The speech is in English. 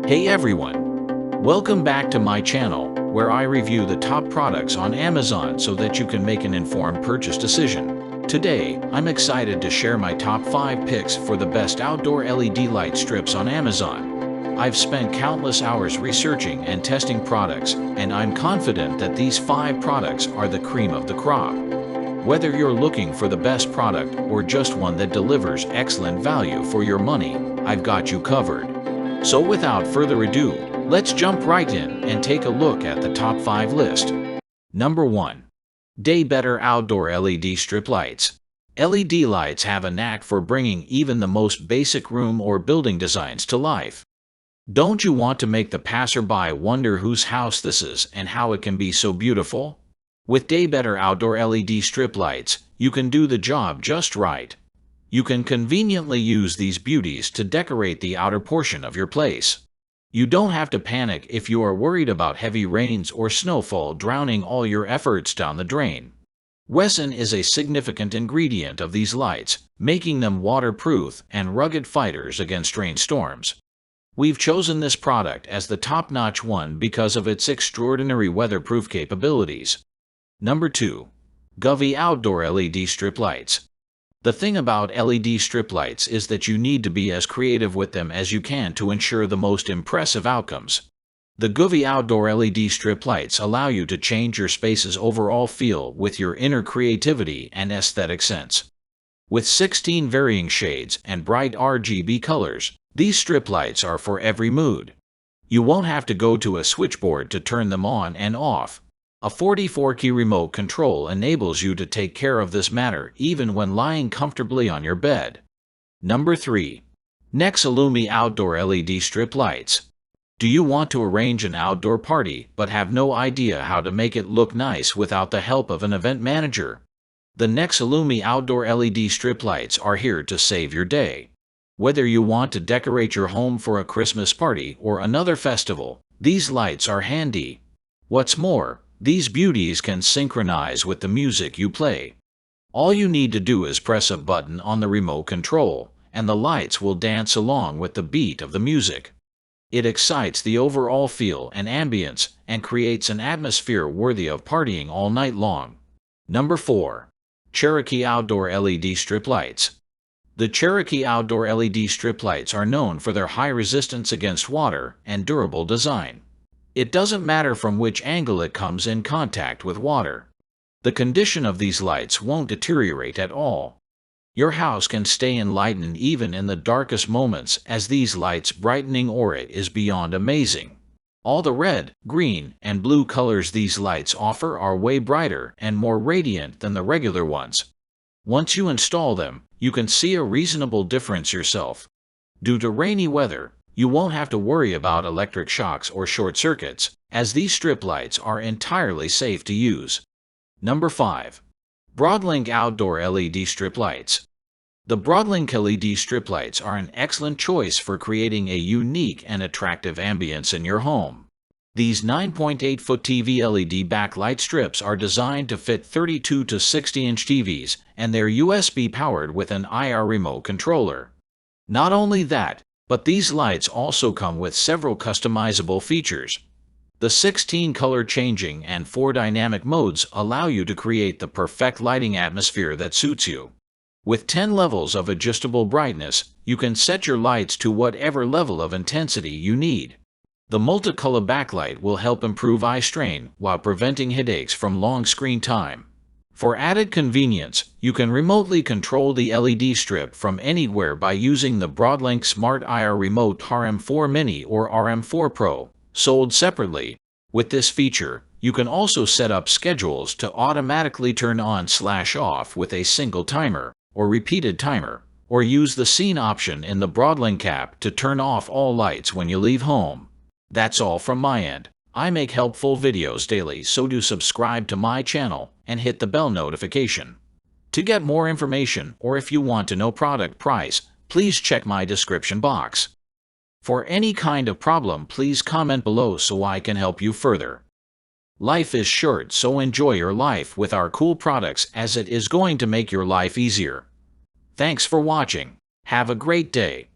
Hey everyone! Welcome back to my channel, where I review the top products on Amazon so that you can make an informed purchase decision. Today, I'm excited to share my top 5 picks for the best outdoor LED light strips on Amazon. I've spent countless hours researching and testing products, and I'm confident that these 5 products are the cream of the crop. Whether you're looking for the best product or just one that delivers excellent value for your money, I've got you covered. So without further ado, let's jump right in and take a look at the top 5 list. Number 1. Day Better Outdoor LED Strip Lights. LED lights have a knack for bringing even the most basic room or building designs to life. Don't you want to make the passerby wonder whose house this is and how it can be so beautiful? With Day Better Outdoor LED Strip Lights, you can do the job just right. You can conveniently use these beauties to decorate the outer portion of your place. You don't have to panic if you are worried about heavy rains or snowfall drowning all your efforts down the drain. Resin is a significant ingredient of these lights, making them waterproof and rugged fighters against rainstorms. We've chosen this product as the top-notch one because of its extraordinary weatherproof capabilities. Number 2. Govee Outdoor LED Strip Lights. The thing about LED strip lights is that you need to be as creative with them as you can to ensure the most impressive outcomes. The Govee Outdoor LED strip lights allow you to change your space's overall feel with your inner creativity and aesthetic sense. With 16 varying shades and bright RGB colors, these strip lights are for every mood. You won't have to go to a switchboard to turn them on and off. A 44-key remote control enables you to take care of this matter even when lying comfortably on your bed. Number 3. Illuminate Outdoor LED Strip Lights. Do you want to arrange an outdoor party but have no idea how to make it look nice without the help of an event manager? The Illuminate Outdoor LED Strip Lights are here to save your day. Whether you want to decorate your home for a Christmas party or another festival, these lights are handy. What's more, these beauties can synchronize with the music you play. All you need to do is press a button on the remote control, and the lights will dance along with the beat of the music. It excites the overall feel and ambience and creates an atmosphere worthy of partying all night long. Number 4. Cherokee Outdoor LED Strip Lights. The Cherokee Outdoor LED Strip Lights are known for their high resistance against water and durable design. It doesn't matter from which angle it comes in contact with water. The condition of these lights won't deteriorate at all. Your house can stay enlightened even in the darkest moments, as these lights' brightening aura is beyond amazing. All the red, green, and blue colors these lights offer are way brighter and more radiant than the regular ones. Once you install them, you can see a reasonable difference yourself. Due to rainy weather, you won't have to worry about electric shocks or short circuits, as these strip lights are entirely safe to use. Number 5. Broadlink Outdoor LED Strip Lights. The Broadlink LED strip lights are an excellent choice for creating a unique and attractive ambience in your home. These 9.8-foot TV LED backlight strips are designed to fit 32 to 60-inch TVs, and they're USB-powered with an IR remote controller. Not only that, but these lights also come with several customizable features. The 16 color changing and 4 dynamic modes allow you to create the perfect lighting atmosphere that suits you. With 10 levels of adjustable brightness, you can set your lights to whatever level of intensity you need. The multicolor backlight will help improve eye strain while preventing headaches from long screen time. For added convenience, you can remotely control the LED strip from anywhere by using the Broadlink Smart IR Remote RM4 Mini or RM4 Pro, sold separately. With this feature, you can also set up schedules to automatically turn on/off with a single timer or repeated timer, or use the scene option in the Broadlink app to turn off all lights when you leave home. That's all from my end. I make helpful videos daily, so do subscribe to my channel and hit the bell notification. To get more information, or if you want to know product price, please check my description box. For any kind of problem, please comment below so I can help you further. Life is short, so enjoy your life with our cool products, as it is going to make your life easier. Thanks for watching. Have a great day.